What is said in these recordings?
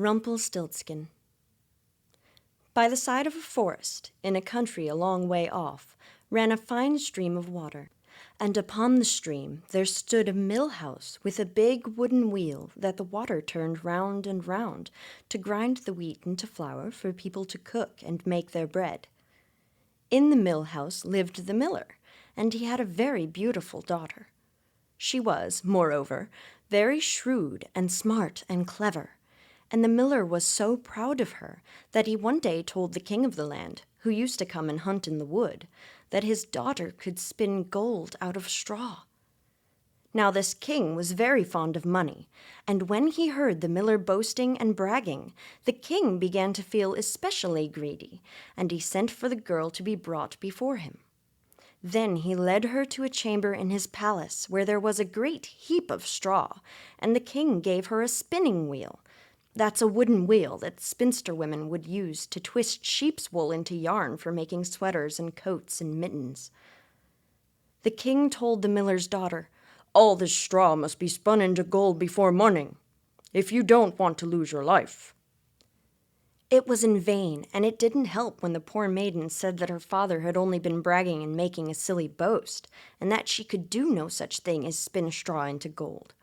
Rumplestiltskin. By the side of a forest, in a country a long way off, ran a fine stream of water, and upon the stream there stood a mill house with a big wooden wheel that the water turned round and round to grind the wheat into flour for people to cook and make their bread. In the mill house lived the miller, and he had a very beautiful daughter. She was, moreover, very shrewd and smart and clever, and the miller was so proud of her that he one day told the king of the land, who used to come and hunt in the wood, that his daughter could spin gold out of straw. Now this king was very fond of money, and when he heard the miller boasting and bragging, the king began to feel especially greedy, and he sent for the girl to be brought before him. Then he led her to a chamber in his palace where there was a great heap of straw, and the king gave her a spinning wheel. That's a wooden wheel that spinster women would use to twist sheep's wool into yarn for making sweaters and coats and mittens. The king told the miller's daughter, "All this straw must be spun into gold before morning, if you don't want to lose your life." It was in vain, and it didn't help when the poor maiden said that her father had only been bragging and making a silly boast, and that she could do no such thing as spin straw into gold.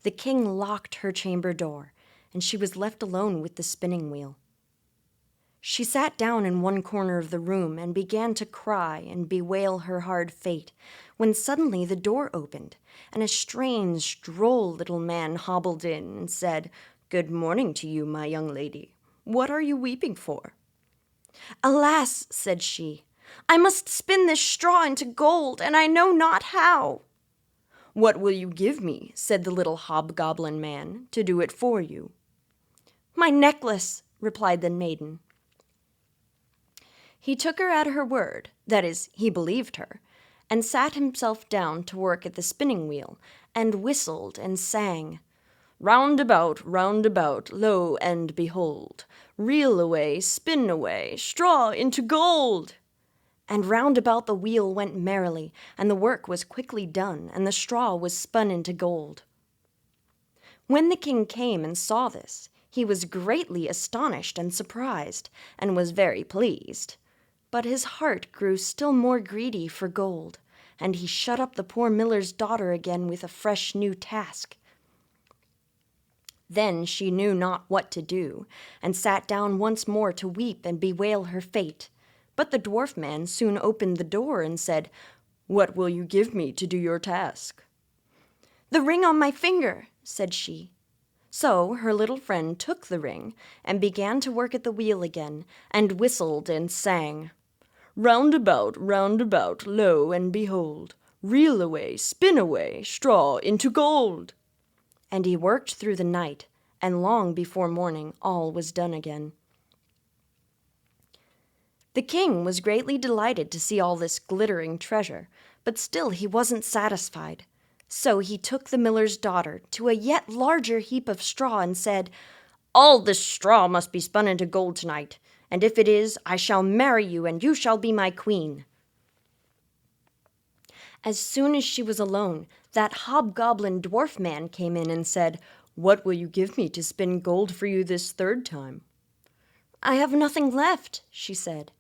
The king locked her chamber door, and she was left alone with the spinning wheel. She sat down in one corner of the room and began to cry and bewail her hard fate, when suddenly the door opened, and a strange, droll little man hobbled in and said, "Good morning to you, my young lady. What are you weeping for?" "Alas," said she, "I must spin this straw into gold, and I know not how." "What will you give me," said the little hobgoblin man, "to do it for you?" "My necklace," replied the maiden. He took her at her word, that is, he believed her, and sat himself down to work at the spinning wheel, and whistled and sang, round about, lo and behold, reel away, spin away, straw into gold." And round about the wheel went merrily, and the work was quickly done, and the straw was spun into gold. When the king came and saw this, he was greatly astonished and surprised, and was very pleased. But his heart grew still more greedy for gold, and he shut up the poor miller's daughter again with a fresh new task. Then she knew not what to do, and sat down once more to weep and bewail her fate. But the dwarf man soon opened the door and said, "What will you give me to do your task?" "The ring on my finger," said she. So her little friend took the ring and began to work at the wheel again, and whistled and sang, round about, lo and behold, reel away, spin away, straw into gold." And he worked through the night, and long before morning all was done again. The king was greatly delighted to see all this glittering treasure, but still he wasn't satisfied. So he took the miller's daughter to a yet larger heap of straw and said, "All this straw must be spun into gold tonight, and if it is, I shall marry you, and you shall be my queen." As soon as she was alone, that hobgoblin dwarf man came in and said, "What will you give me to spin gold for you this third time?" "I have nothing left," she said.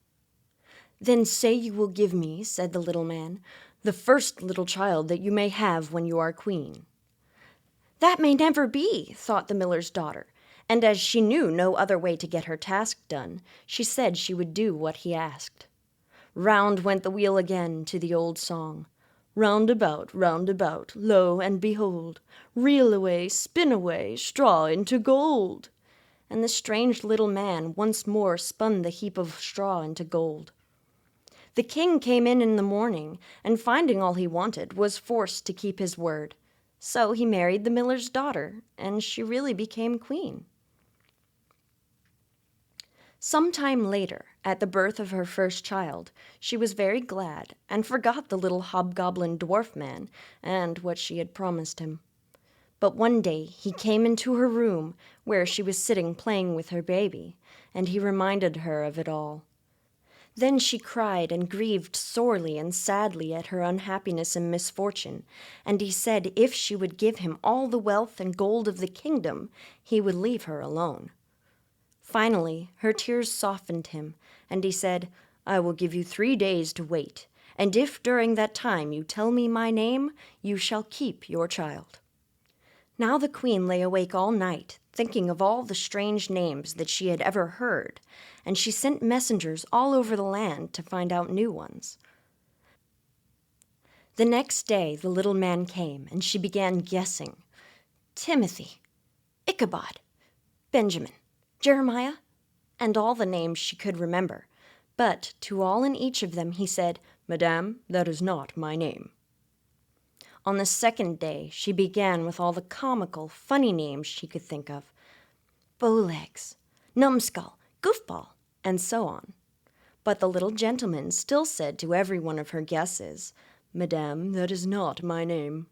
"Then say you will give me," said the little man, "the first little child that you may have when you are queen." "That may never be," thought the miller's daughter, and as she knew no other way to get her task done, she said she would do what he asked. Round went the wheel again to the old song, round about, lo and behold, reel away, spin away, straw into gold. And the strange little man once more spun the heap of straw into gold. The king came in the morning, and finding all he wanted, was forced to keep his word. So he married the miller's daughter, and she really became queen. Some time later, at the birth of her first child, she was very glad, and forgot the little hobgoblin dwarf man and what she had promised him. But one day he came into her room, where she was sitting playing with her baby, and he reminded her of it all. Then she cried and grieved sorely and sadly at her unhappiness and misfortune, and he said if she would give him all the wealth and gold of the kingdom, he would leave her alone. Finally, her tears softened him, and he said, "I will give you 3 days to wait, and if during that time you tell me my name, you shall keep your child." Now the queen lay awake all night, thinking of all the strange names that she had ever heard, and she sent messengers all over the land to find out new ones. The next day the little man came, and she began guessing. Timothy, Ichabod, Benjamin, Jeremiah, and all the names she could remember. But to all and each of them he said, "Madame, that is not my name." On the second day she began with all the comical, funny names she could think of. Bowlegs, Numbskull, Goofball, and so on. But the little gentleman still said to every one of her guesses, "Madame, that is not my name."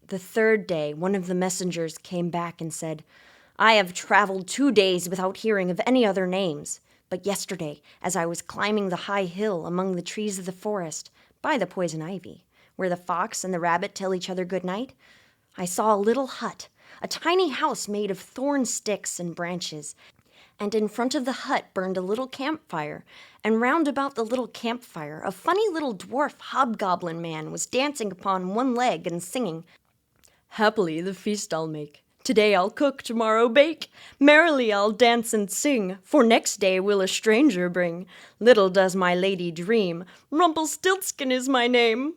The third day one of the messengers came back and said, "I have traveled 2 days without hearing of any other names. But yesterday, as I was climbing the high hill among the trees of the forest, by the poison ivy, where the fox and the rabbit tell each other good night, I saw a little hut, a tiny house made of thorn sticks and branches, and in front of the hut burned a little campfire, and round about the little campfire a funny little dwarf hobgoblin man was dancing upon one leg and singing, 'Happily the feast I'll make. Today I'll cook, tomorrow bake. Merrily I'll dance and sing, for next day will a stranger bring. Little does my lady dream, Rumplestiltskin is my name.'"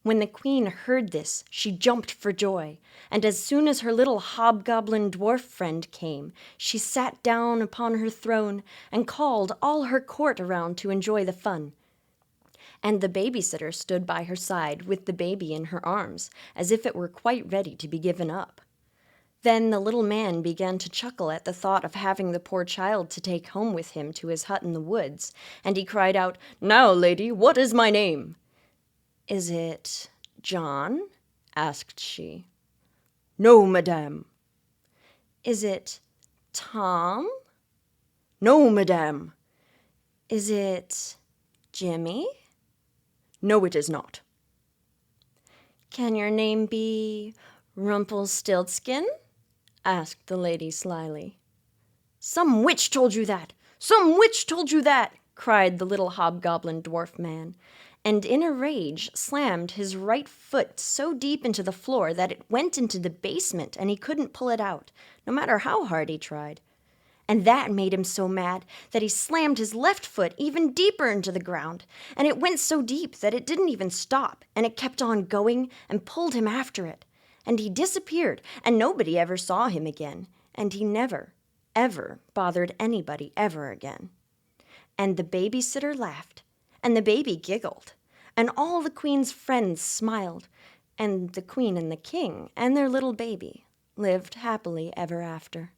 When the queen heard this, she jumped for joy, and as soon as her little hobgoblin dwarf friend came, she sat down upon her throne and called all her court around to enjoy the fun. And the babysitter stood by her side with the baby in her arms, as if it were quite ready to be given up. Then the little man began to chuckle at the thought of having the poor child to take home with him to his hut in the woods, and he cried out, "Now, lady, what is my name?" "Is it John?" asked she. "No, madame." "Is it Tom?" "No, madame." "Is it Jimmy?" "No, it is not." "Can your name be Rumplestiltskin?" asked the lady slyly. "Some witch told you that! Some witch told you that!" cried the little hobgoblin dwarf man, and in a rage slammed his right foot so deep into the floor that it went into the basement and he couldn't pull it out, no matter how hard he tried. And that made him so mad that he slammed his left foot even deeper into the ground, and it went so deep that it didn't even stop, and it kept on going and pulled him after it. And he disappeared, and nobody ever saw him again, and he never, ever bothered anybody ever again. And the babysitter laughed, and the baby giggled, and all the queen's friends smiled, and the queen and the king and their little baby lived happily ever after.